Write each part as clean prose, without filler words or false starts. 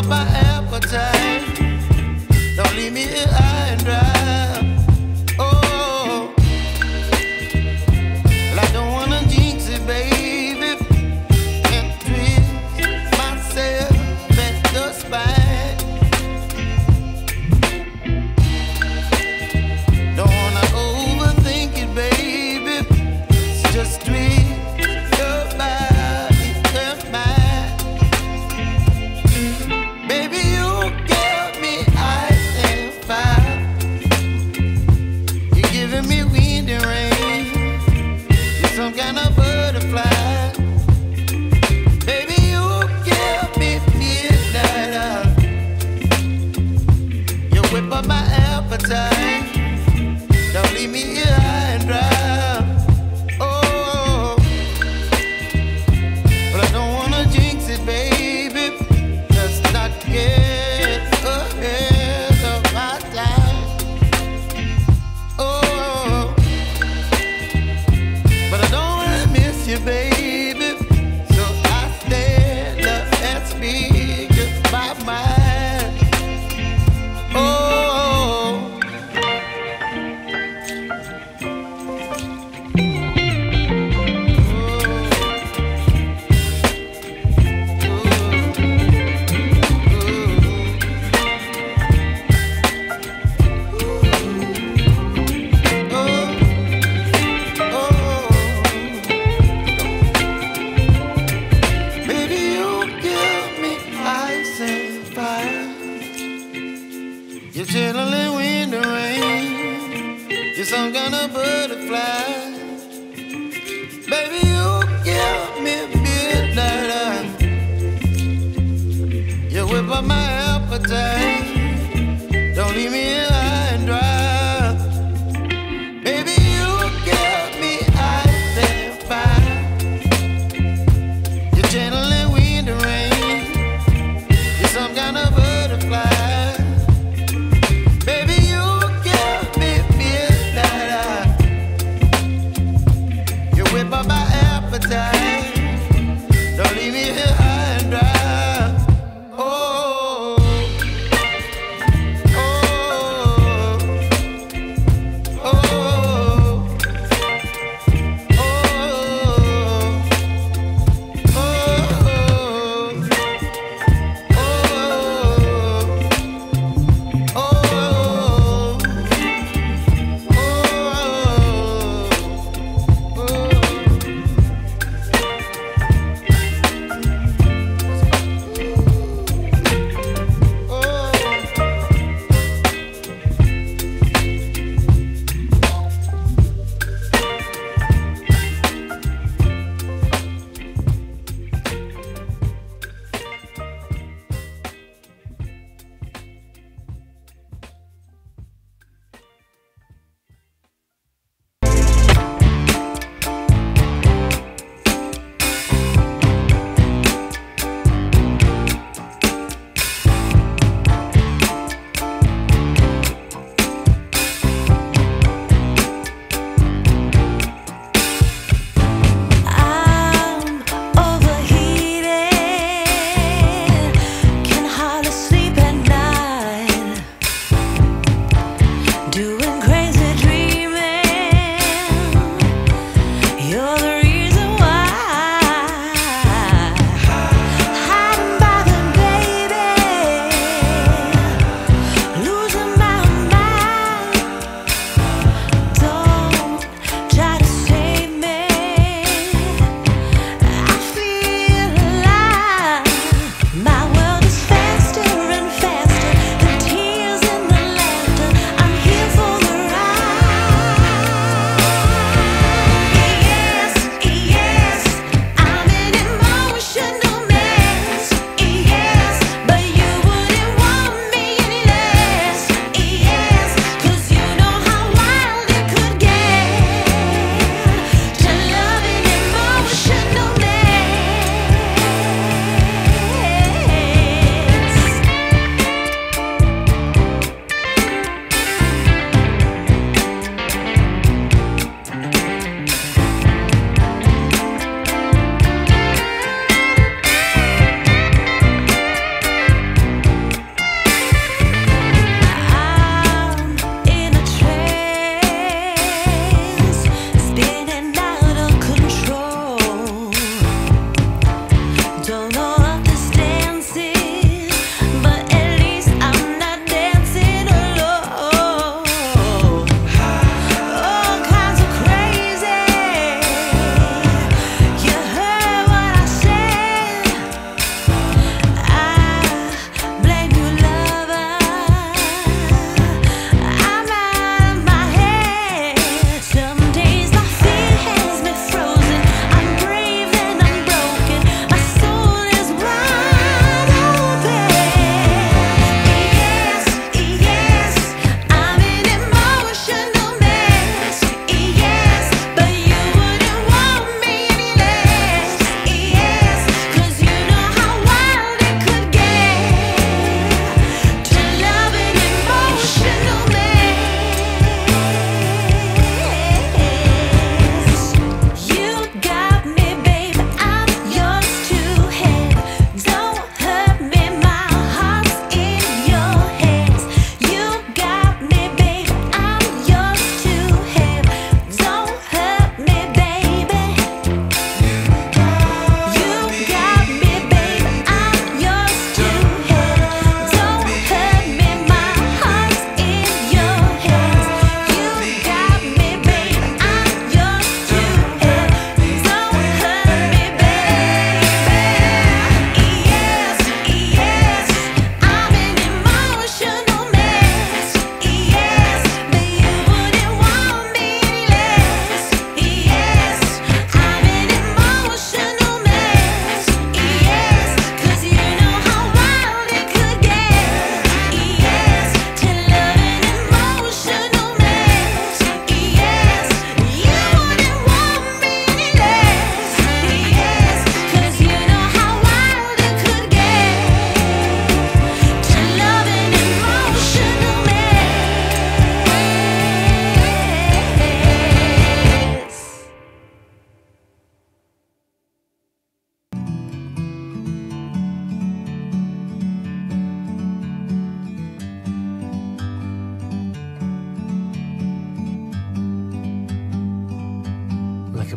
up my appetite. Don't leave me here high and dry. Oh, well, I don't wanna jinx it, baby, and twist myself at the spine. Don't wanna overthink it, baby. It's just twist your body and mine. Baby, you give me ice and fire. You're giving me wind and rain. You're some kind of butterfly. Baby, you give me midnight. You whip up my appetite. Don't leave me here high and dry. Oh, but I don't wanna jinx it, baby. Let's not get ahead of my time. Oh, but I don't wanna miss you, baby. So I stand up and speak just my mind. Oh. Baby, you give me ice and fire. You're chilling wind and rain. You're some kind of butterfly. Baby, you give me midnight. You whip up my appetite. Don't leave me here high and dry. Baby, you give me ice and fire. You're channeling wind and rain. You're some kind of butterfly. Baby, you give me midnight. You whip up my appetite. Don't leave me here high and dry. Oh, oh, oh, oh,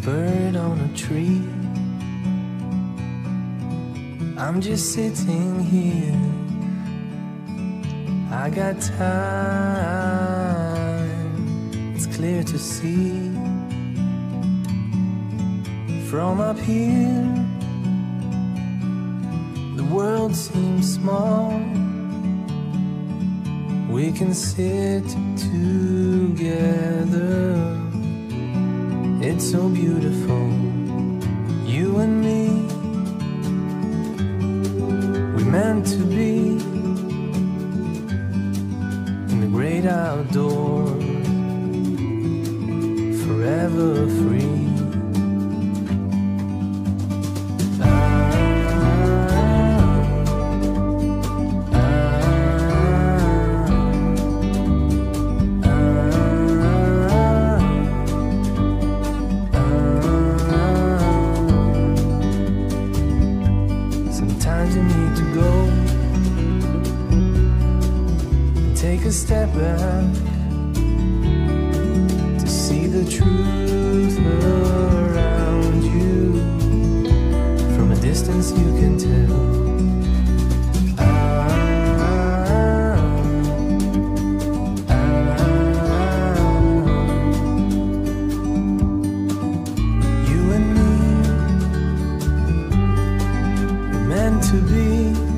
bird on a tree. I'm just sitting here, I got time, it's clear to see. From up here, the world seems small. We can sit together, it's so beautiful, you and me. We meant to be in the great outdoors, forever free. Take a step back to see the truth around you. From a distance you can tell. You and me, we're meant to be.